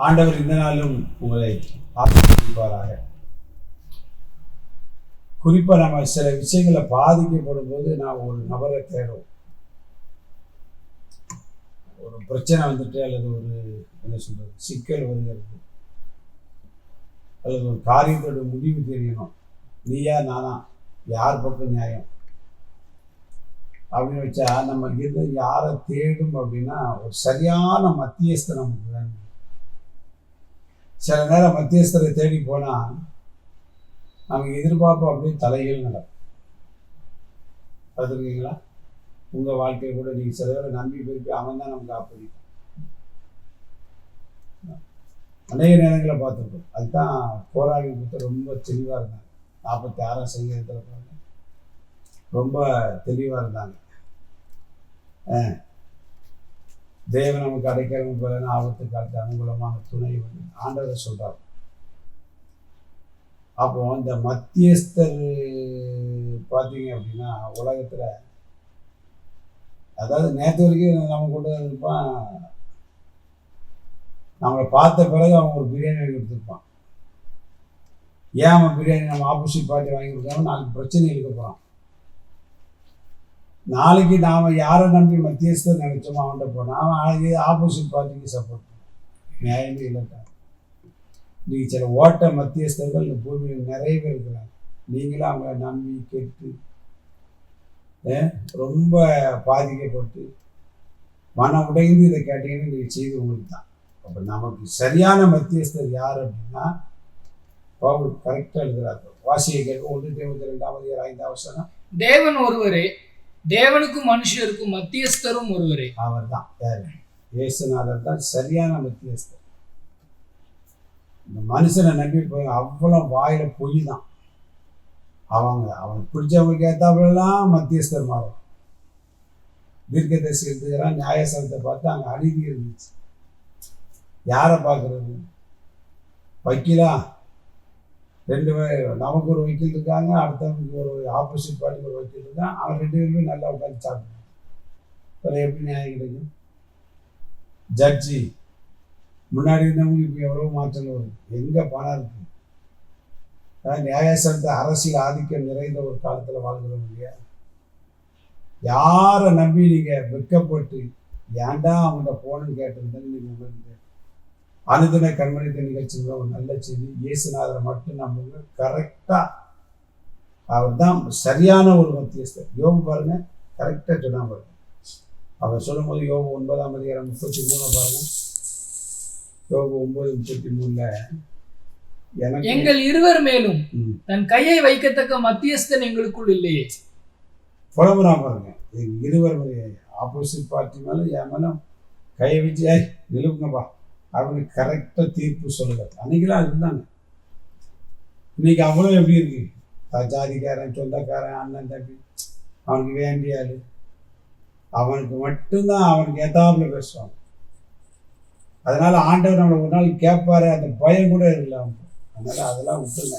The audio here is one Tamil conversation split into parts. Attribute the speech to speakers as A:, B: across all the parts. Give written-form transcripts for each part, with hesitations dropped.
A: ஆண்டவர் இந்த நாளும் உங்களை ஆசீர்வதிப்பாராக. குறிப்பாக நம்ம சில விஷயங்களை பாதிக்கப்படும் போது நான் ஒரு நபரை தேடும். ஒரு பிரச்சனை வந்துட்டு அல்லது ஒரு என்ன சொல்றது சிக்கல் வருகிறது அல்லது ஒரு காரியத்தோட முடிவு தெரியணும், நீயா நானா யார் பக்கம் நியாயம் அப்படின்னு வச்சா நம்ம இருந்து யாரை தேடும் அப்படின்னா ஒரு சரியான மத்தியஸ்தை நமக்கு வேணும். சில நேரம் மத்தியஸ்தரை தேடி போனால் நமக்கு எதிர்பார்ப்போம் அப்படியே தலைகள் நடக்கும். பார்த்துருக்கீங்களா? உங்கள் வாழ்க்கையை கூட நீங்கள் சில பேரை நம்பி போயிட்டு அவன் தான் நமக்கு காப்பாற்றிட்டான். அநேக நேரங்களை பார்த்துருக்கோம். அதுதான் போராளி கொடுத்த ரொம்ப தெளிவாக இருந்தாங்க. 46ஆம் சங்கீதத்தில் பாருங்க, ரொம்ப தெளிவாக இருந்தாங்க. தேவன் நமக்கு அடைக்கலம் போல ஆபத்து காலத்து அனுகூலமான துணை வந்து ஆண்டவரை சொல்றார். அப்போ இந்த மத்தியஸ்தர் பார்த்தீங்க அப்படின்னா உலகத்துல, அதாவது நேற்று வரைக்கும் நம்ம கொண்டு இருப்பான், நம்மளை பார்த்த பிறகு அவன் ஒரு பிரியாணி வாங்கி கொடுத்துருப்பான். ஏன் அவன் பிரியாணி நம்ம ஆப்போசிட் பார்ட்டி வாங்கி கொடுத்தாலும் நாளைக்கு பிரச்சனை இருக்க போகிறான். நாளைக்கு நாம் யாரை நம்பி மத்தியஸ்தர் நினைச்சோமோ அவன்கிட்ட போனோம், அவன் நாளைக்கு ஆப்போசிட் பார்ட்டிக்கு சப்போர்ட் பண்ணும். நியாயமே இல்லைட்டான். நீங்கள் சில ஓட்ட மத்தியஸ்தர்கள் இந்த பூமியில் நிறைய பேர் இருக்கிறாங்க. நீங்களும் அவங்கள நம்பி கேட்டு ரொம்ப பாதிக்கப்பட்டு மனம் உடைந்து இதை கேட்டீங்கன்னு நீங்கள் செய்து உங்களுக்கு தான். அப்போ நமக்கு சரியான மத்தியஸ்தர் யார் அப்படின்னா பவுல் கரெக்டாக எழுதுறாரு. வாசியை கேட்க 1 Timotheus 2:5
B: தேவன் ஒருவரே, தேவனுக்கும் மனுஷருக்கும் மத்தியஸ்தரும் ஒருவரே.
A: அவர் தான் யாரு? இயேசுநாதர் தான் சரியான மத்தியஸ்தர். இந்த மனுஷனை நம்பி போய் அவ்வளோ வாயில பொய் தான். அவனுக்கு பிடிச்சவங்களுக்கு ஏற்றாப்புலாம் மத்தியஸ்தர் மாறும். தீர்க்கதரிசி எடுத்துக்கிறான், நியாயஸ்தலத்தை பார்த்து அங்கே அநீதி இருந்துச்சு. யாரை பார்க்கறது? வக்கீலா? 2 பேர், நமக்கு ஒரு வக்கீல் இருக்காங்க, அடுத்தவனுக்கு ஒரு ஆப்போசிட் பார்ட்டிக்கு ஒரு வக்கீல் இருக்கான். அவன் 2 பேருமே நல்லா உட்காந்து சாப்பிடுவான். அப்புறம் எப்படி நியாயம் கிடைக்கும்? ஜட்ஜி முன்னாடி இருந்தவங்க இப்போ எவ்வளோ மாற்றங்கள் வருது. எங்கே பணம் இருக்கு? நியாயஸ்தலத்தை அரசியல் ஆதிக்கம் நிறைந்த ஒரு காலத்தில் வாழ்கிறோம் இல்லையா? யாரை நம்பி நீங்கள் வெட்கப்பட்டு ஏன்டா அவங்கள்ட்ட போகணுன்னு கேட்டிருந்தேன்னு நீங்கள் உங்களுக்கு அனுதின கண்மணித்த நிகழ்ச்சிங்கிற ஒரு நல்ல செய்தி. இயேசுநாதரை மட்டும் நம்ம கரெக்டாக, அவர் தான் சரியான ஒரு மத்தியஸ்தர். யோபு பாருங்க, கரெக்டாக சொன்னா பாருங்க. அவர் சொல்லும்போது யோபு 9:33 பாருங்க. யோபு 9:33
B: எங்கள் இருவர் மேலும் தன் கையை வைக்கத்தக்க மத்தியஸ்தன் எங்களுக்குள் இல்லையே.
A: புலம்புறா பாருங்க. எங்கள் இருவர் ஆப்போசிட் பார்ட்டி மேலே என் மேலும் கையை வச்சு நிலுப்புங்கப்பா அப்படின்னு கரெக்டாக தீர்ப்பு சொல்லுவார். அன்னைக்கெல்லாம் இருந்தாங்க. இன்னைக்கு அவ்வளோ எப்படி இருக்கு? ஜாதிக்காரன், சொந்தக்காரன், அண்ணன், தம்பி, அவனுக்கு வேண்டியாள், அவனுக்கு மட்டும்தான் அவனுக்கு ஏத்தாப்புல பேசுவாங்க. அதனால ஆண்டவர் நம்மளை ஒரு நாள் கேட்பாரு, அந்த பயம் கூட இல்லை. அதனால அதெல்லாம் விட்டுருங்க.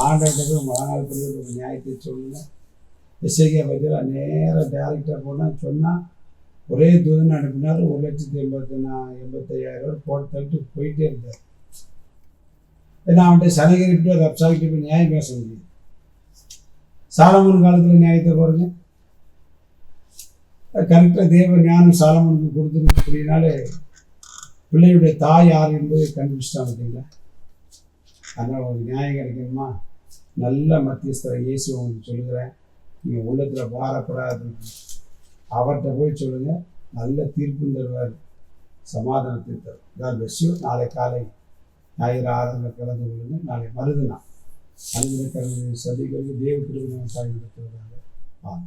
A: ஆண்டவர்கிட்ட போய் மறுநாள் பண்ணி ஒரு நியாயத்தை சொல்லுங்க. இசைக்கா பற்றியில் நேராக டேரக்டாக போனால் சொன்னால் ஒரே தூதன் அனுப்பினார். 1,85,000 போட்டு தள்ளிட்டு போயிட்டே இருந்தார். ஏன்னா அவன்கிட்ட சனகிரிட்டு ரப்சாகிட்டு போய் நியாயம் பேச முடியும். சாலமோன் காலத்தில் நியாயத்தை பாருங்க, கரெக்டாக தேவ ஞானம் சாலமோனுக்கு கொடுத்துருக்கு. அப்படின்னாலே பிள்ளையுடைய தாய் யார் என்பதை கண்டுபிடிச்சிட்டாங்க பார்த்தீங்களா? அதனால் ஒரு நியாயம் கிடைக்கணுமா? நல்ல மத்தியஸ்தரை இயேசு உங்களுக்கு சொல்லுகிறேன். நீங்கள் உள்ளத்தில் பாரப்படாது, அவர்கிட்ட போய் சொல்லுங்கள். நல்ல தீர்ப்பும் தருவார், சமாதானத்தை தரும். God bless you. நாளை காலை ஞாயிறு ஆராதனையில் கலந்து கொள்ளுங்கள். நாளை மறுதினம் அனுதின கடவுளை சந்திக்கிறது தேவ கிருபை நமக்காக நடத்துவதாக. ஆமாம்.